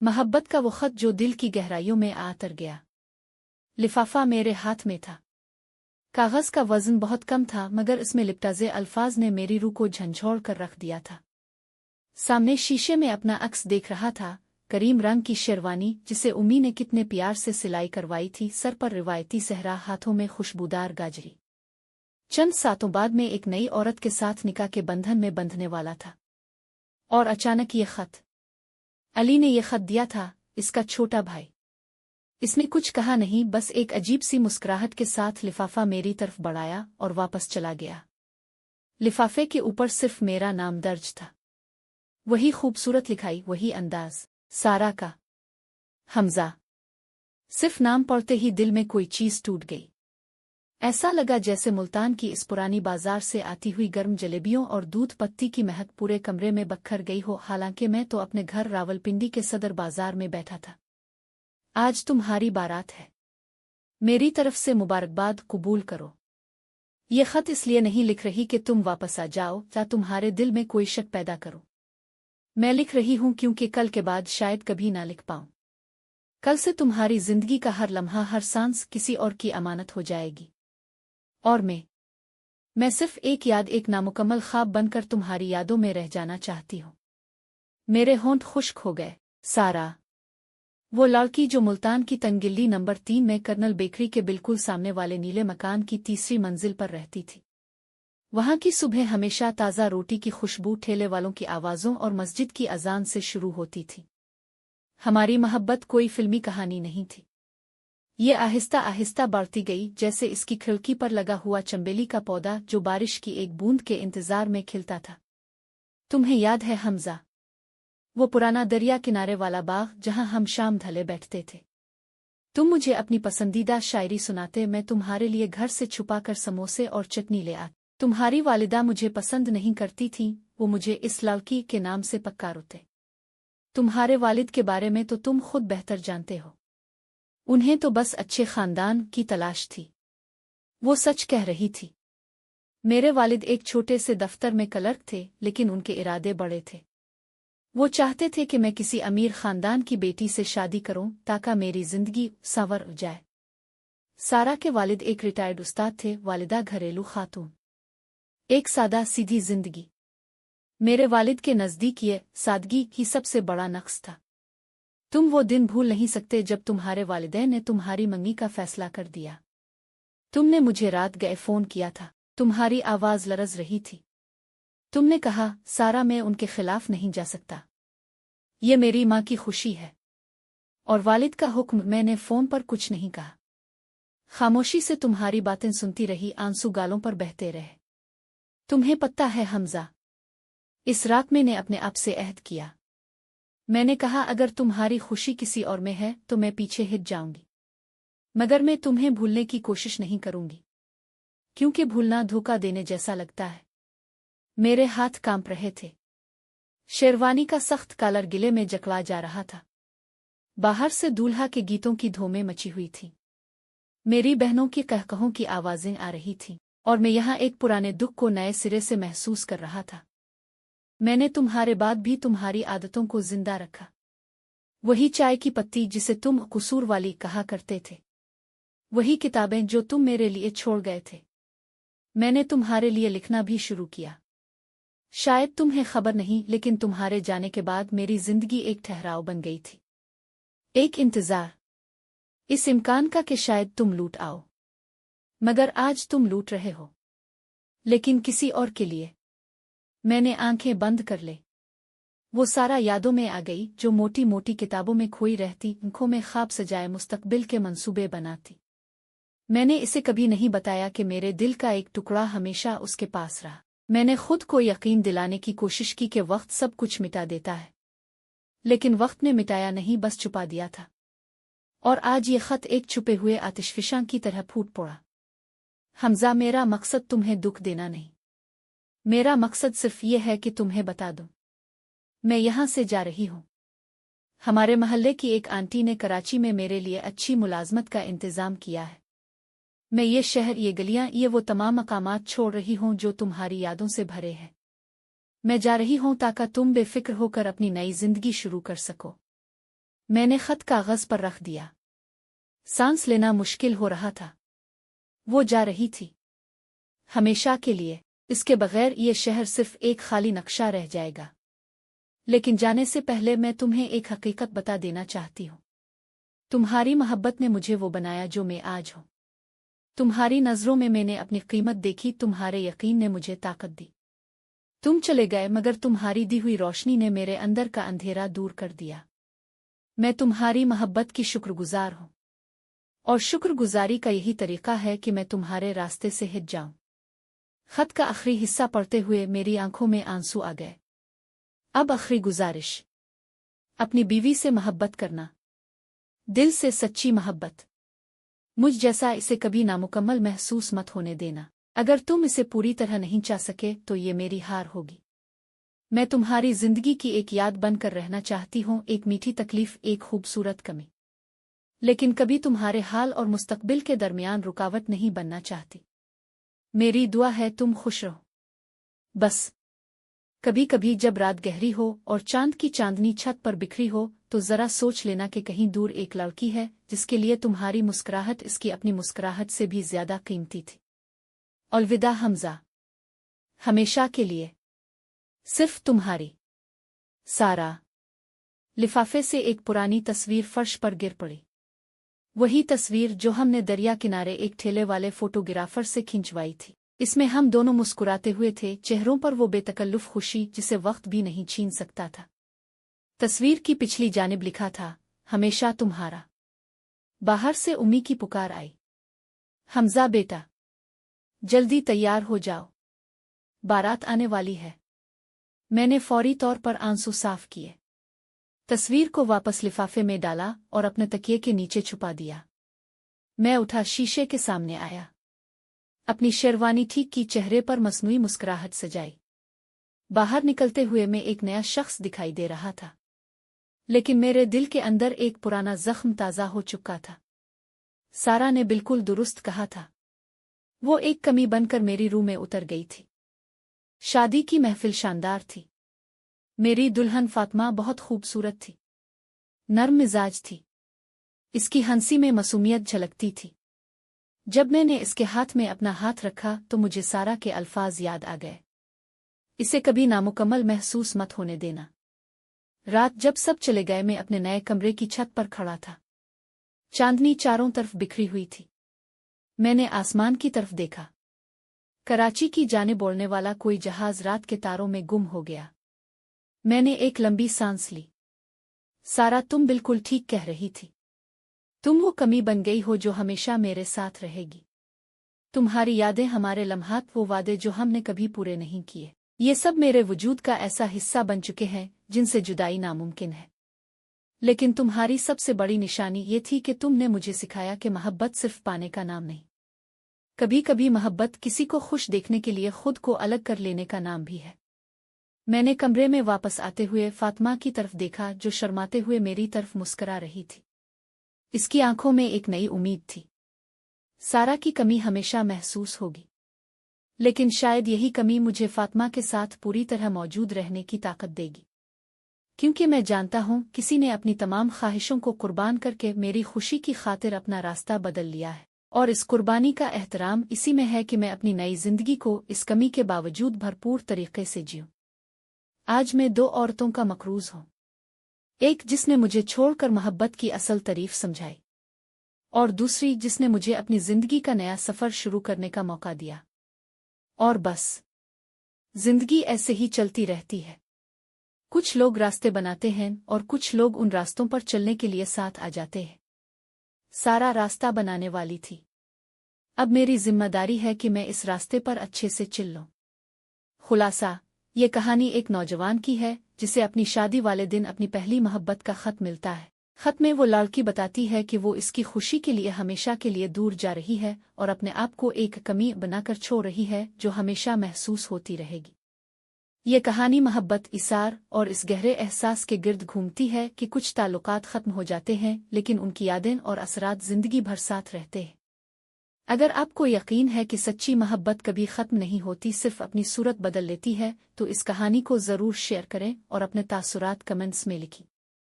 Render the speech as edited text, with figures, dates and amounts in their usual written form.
मोहब्बत का वो खत जो दिल की गहराइयों में आ उतर गया। लिफाफा मेरे हाथ में था। कागज का वजन बहुत कम था, मगर इसमें लिपटाजे अल्फाज ने मेरी रूह को झंझोड़ कर रख दिया था। सामने शीशे में अपना अक्स देख रहा था, करीम रंग की शेरवानी जिसे उम्मी ने कितने प्यार से सिलाई करवाई थी, सर पर रिवायती सहरा, हाथों में खुशबूदार गाजरी। चंद सातों बाद में एक नई औरत के साथ निकाह के बंधन में बंधने वाला था। और अचानक ये खत। अली ने यह खत दिया था, इसका छोटा भाई। इसने कुछ कहा नहीं, बस एक अजीब सी मुस्कुराहट के साथ लिफाफा मेरी तरफ बढ़ाया और वापस चला गया। लिफाफे के ऊपर सिर्फ मेरा नाम दर्ज था। वही खूबसूरत लिखाई, वही अंदाज, सारा का। हमजा। सिर्फ नाम पढ़ते ही दिल में कोई चीज टूट गई। ऐसा लगा जैसे मुल्तान की इस पुरानी बाजार से आती हुई गर्म जलेबियों और दूध पत्ती की महक पूरे कमरे में बखर गई हो। हालांकि मैं तो अपने घर रावलपिंडी के सदर बाजार में बैठा था। आज तुम्हारी बारात है। मेरी तरफ से मुबारकबाद कबूल करो। ये खत इसलिए नहीं लिख रही कि तुम वापस आ जाओ या तुम्हारे दिल में कोई शक पैदा करो। मैं लिख रही हूं क्योंकि कल के बाद शायद कभी ना लिख पाऊं। कल से तुम्हारी जिंदगी का हर लम्हा, हर सांस किसी और की अमानत हो जाएगी। और मैं सिर्फ एक याद, एक नामुकम्मल ख्वाब बनकर तुम्हारी यादों में रह जाना चाहती हूँ। मेरे होंठ खुश्क हो गए। सारा। वो लड़की जो मुल्तान की तंगिल्ली नंबर 3 में कर्नल बेकरी के बिल्कुल सामने वाले नीले मकान की तीसरी मंजिल पर रहती थी। वहां की सुबह हमेशा ताज़ा रोटी की खुशबू, ठेले वालों की आवाज़ों और मस्जिद की अजान से शुरू होती थी। हमारी मोहब्बत कोई फिल्मी कहानी नहीं थी। ये आहिस्ता आहिस्ता बढ़ती गई, जैसे इसकी खिड़की पर लगा हुआ चंबेली का पौधा जो बारिश की एक बूंद के इंतजार में खिलता था। तुम्हें याद है हमजा, वो पुराना दरिया किनारे वाला बाग जहां हम शाम ढले बैठते थे। तुम मुझे अपनी पसंदीदा शायरी सुनाते, मैं तुम्हारे लिए घर से छुपाकर समोसे और चटनी ले आती। तुम्हारी वालिदा मुझे पसंद नहीं करती थी, वो मुझे इस लड़की के नाम से पुकारते। तुम्हारे वालिद के बारे में तो तुम खुद बेहतर जानते हो। उन्हें तो बस अच्छे खानदान की तलाश थी। वो सच कह रही थी। मेरे वालिद एक छोटे से दफ्तर में क्लर्क थे, लेकिन उनके इरादे बड़े थे। वो चाहते थे कि मैं किसी अमीर खानदान की बेटी से शादी करूं ताकि मेरी जिंदगी संवर जाए। सारा के वालिद एक रिटायर्ड उस्ताद थे, वालिदा घरेलू खातून। एक सादा सीधी जिंदगी। मेरे वालिद के नजदीक ये सादगी ही सबसे बड़ा नक्स था। तुम वो दिन भूल नहीं सकते जब तुम्हारे वालिदैन ने तुम्हारी मंगनी का फैसला कर दिया। तुमने मुझे रात गए फोन किया था। तुम्हारी आवाज लरज रही थी। तुमने कहा, सारा मैं उनके खिलाफ नहीं जा सकता। ये मेरी माँ की खुशी है। और वालिद का हुक्म। मैंने फोन पर कुछ नहीं कहा। खामोशी से तुम्हारी बातें सुनती रही, आंसू गालों पर बहते रहे। तुम्हें पता है हमजा, इस रात मैंने अपने आप से अहद किया। मैंने कहा अगर तुम्हारी खुशी किसी और में है तो मैं पीछे हट जाऊंगी, मगर मैं तुम्हें भूलने की कोशिश नहीं करूंगी, क्योंकि भूलना धोखा देने जैसा लगता है। मेरे हाथ कांप रहे थे। शेरवानी का सख्त कॉलर गिले में जकड़ा जा रहा था। बाहर से दूल्हा के गीतों की धूमें मची हुई थी। मेरी बहनों की कहकहों की आवाजें आ रही थीं, और मैं यहाँ एक पुराने दुख को नए सिरे से महसूस कर रहा था। मैंने तुम्हारे बाद भी तुम्हारी आदतों को जिंदा रखा। वही चाय की पत्ती जिसे तुम कसूर वाली कहा करते थे। वही किताबें जो तुम मेरे लिए छोड़ गए थे। मैंने तुम्हारे लिए लिखना भी शुरू किया। शायद तुम्हें खबर नहीं, लेकिन तुम्हारे जाने के बाद मेरी जिंदगी एक ठहराव बन गई थी। एक इंतजार, इस इम्कान का कि शायद तुम लूट आओ। मगर आज तुम लूट रहे हो, लेकिन किसी और के लिए। मैंने आंखें बंद कर ले। वो सारा यादों में आ गई जो मोटी मोटी किताबों में खोई रहती, आंखों में ख्वाब सजाए मुस्तकबिल के मंसूबे बनाती। मैंने इसे कभी नहीं बताया कि मेरे दिल का एक टुकड़ा हमेशा उसके पास रहा। मैंने खुद को यकीन दिलाने की कोशिश की कि वक्त सब कुछ मिटा देता है, लेकिन वक्त ने मिटाया नहीं, बस छुपा दिया था। और आज ये खत एक छुपे हुए आतिशफिशां की तरह फूट पड़ा। हमजा, मेरा मकसद तुम्हें दुख देना नहीं। मेरा मकसद सिर्फ ये है कि तुम्हें बता दूं, मैं यहां से जा रही हूं। हमारे मोहल्ले की एक आंटी ने कराची में मेरे लिए अच्छी मुलाजमत का इंतजाम किया है। मैं ये शहर, ये गलियां, ये वो तमाम मकामात छोड़ रही हूं जो तुम्हारी यादों से भरे हैं। मैं जा रही हूं ताकि तुम बेफिक्र होकर अपनी नई जिंदगी शुरू कर सको। मैंने खत कागज पर रख दिया। सांस लेना मुश्किल हो रहा था। वो जा रही थी, हमेशा के लिए। इसके बगैर ये शहर सिर्फ एक खाली नक्शा रह जाएगा। लेकिन जाने से पहले मैं तुम्हें एक हकीकत बता देना चाहती हूँ। तुम्हारी मोहब्बत ने मुझे वो बनाया जो मैं आज हूँ। तुम्हारी नज़रों में मैंने अपनी कीमत देखी, तुम्हारे यकीन ने मुझे ताकत दी। तुम चले गए मगर तुम्हारी दी हुई रोशनी ने मेरे अंदर का अंधेरा दूर कर दिया। मैं तुम्हारी मोहब्बत की शुक्रगुजार हूँ, और शुक्रगुजारी का यही तरीका है कि मैं तुम्हारे रास्ते से हट जाऊं। खत का आखिरी हिस्सा पढ़ते हुए मेरी आंखों में आंसू आ गए। अब आखिरी गुजारिश, अपनी बीवी से मोहब्बत करना, दिल से सच्ची मोहब्बत। मुझ जैसा इसे कभी नामुकम्मल महसूस मत होने देना। अगर तुम इसे पूरी तरह नहीं चाह सके तो ये मेरी हार होगी। मैं तुम्हारी जिंदगी की एक याद बनकर रहना चाहती हूँ, एक मीठी तकलीफ, एक खूबसूरत कमी, लेकिन कभी तुम्हारे हाल और मुस्तकबिल के दरमियान रुकावट नहीं बनना चाहती। मेरी दुआ है तुम खुश रहो। बस कभी कभी जब रात गहरी हो और चांद की चांदनी छत पर बिखरी हो तो जरा सोच लेना कि कहीं दूर एक लड़की है जिसके लिए तुम्हारी मुस्कुराहट इसकी अपनी मुस्कुराहट से भी ज्यादा कीमती थी। अलविदा हमजा, हमेशा के लिए, सिर्फ तुम्हारी सारा। लिफाफे से एक पुरानी तस्वीर फर्श पर गिर पड़ी। वही तस्वीर जो हमने दरिया किनारे एक ठेले वाले फोटोग्राफर से खिंचवाई थी। इसमें हम दोनों मुस्कुराते हुए थे, चेहरों पर वो बेतकल्लुफ खुशी जिसे वक्त भी नहीं छीन सकता था। तस्वीर की पिछली जानिब लिखा था, हमेशा तुम्हारा। बाहर से उम्मी की पुकार आई, हमजा बेटा, जल्दी तैयार हो जाओ, बारात आने वाली है। मैंने फौरी तौर पर आंसू साफ किए, तस्वीर को वापस लिफाफे में डाला और अपने तकिए के नीचे छुपा दिया। मैं उठा, शीशे के सामने आया, अपनी शेरवानी ठीक की, चेहरे पर मसनूई मुस्कुराहट सजाई। बाहर निकलते हुए मैं एक नया शख्स दिखाई दे रहा था, लेकिन मेरे दिल के अंदर एक पुराना जख्म ताज़ा हो चुका था। सारा ने बिल्कुल दुरुस्त कहा था, वो एक कमी बनकर मेरी रूह में उतर गई थी। शादी की महफिल शानदार थी। मेरी दुल्हन फातिमा बहुत खूबसूरत थी, नर्म मिजाज थी, इसकी हंसी में मासूमियत झलकती थी। जब मैंने इसके हाथ में अपना हाथ रखा तो मुझे सारा के अल्फाज याद आ गए, इसे कभी नामुकम्मल महसूस मत होने देना। रात जब सब चले गए, मैं अपने नए कमरे की छत पर खड़ा था। चांदनी चारों तरफ बिखरी हुई थी। मैंने आसमान की तरफ देखा। कराची की जानिब उड़ने वाला कोई जहाज रात के तारों में गुम हो गया। मैंने एक लंबी सांस ली। सारा, तुम बिल्कुल ठीक कह रही थी। तुम वो कमी बन गई हो जो हमेशा मेरे साथ रहेगी। तुम्हारी यादें, हमारे लम्हात, वो वादे जो हमने कभी पूरे नहीं किए, ये सब मेरे वजूद का ऐसा हिस्सा बन चुके हैं जिनसे जुदाई नामुमकिन है। लेकिन तुम्हारी सबसे बड़ी निशानी ये थी कि तुमने मुझे सिखाया कि मोहब्बत सिर्फ पाने का नाम नहीं, कभी कभी मोहब्बत किसी को खुश देखने के लिए खुद को अलग कर लेने का नाम भी है। मैंने कमरे में वापस आते हुए फातिमा की तरफ देखा जो शर्माते हुए मेरी तरफ मुस्कुरा रही थी। इसकी आंखों में एक नई उम्मीद थी। सारा की कमी हमेशा महसूस होगी, लेकिन शायद यही कमी मुझे फातिमा के साथ पूरी तरह मौजूद रहने की ताकत देगी, क्योंकि मैं जानता हूं किसी ने अपनी तमाम ख्वाहिशों को कुर्बान करके मेरी खुशी की खातिर अपना रास्ता बदल लिया है, और इस कुर्बानी का एहतराम इसी में है कि मैं अपनी नई जिंदगी को इस कमी के बावजूद भरपूर तरीके से जीऊं। आज मैं दो औरतों का मकरूज हूं, एक जिसने मुझे छोड़कर मोहब्बत की असल तारीफ समझाई, और दूसरी जिसने मुझे अपनी जिंदगी का नया सफर शुरू करने का मौका दिया। और बस जिंदगी ऐसे ही चलती रहती है। कुछ लोग रास्ते बनाते हैं और कुछ लोग उन रास्तों पर चलने के लिए साथ आ जाते हैं। सारा रास्ता बनाने वाली थी। अब मेरी जिम्मेदारी है कि मैं इस रास्ते पर अच्छे से चल लूं। खुलासा, ये कहानी एक नौजवान की है जिसे अपनी शादी वाले दिन अपनी पहली मोहब्बत का खत मिलता है। खत में वो लड़की बताती है कि वो इसकी खुशी के लिए हमेशा के लिए दूर जा रही है और अपने आप को एक कमी बनाकर छोड़ रही है जो हमेशा महसूस होती रहेगी। ये कहानी मोहब्बत, इसार और इस गहरे एहसास के गिर्द घूमती है कि कुछ ताल्लुकात खत्म हो जाते हैं लेकिन उनकी यादें और असरात जिंदगी भर साथ रहते हैं। अगर आपको यकीन है कि सच्ची मोहब्बत कभी खत्म नहीं होती, सिर्फ अपनी सूरत बदल लेती है, तो इस कहानी को जरूर शेयर करें और अपने तासुरात कमेंट्स में लिखें।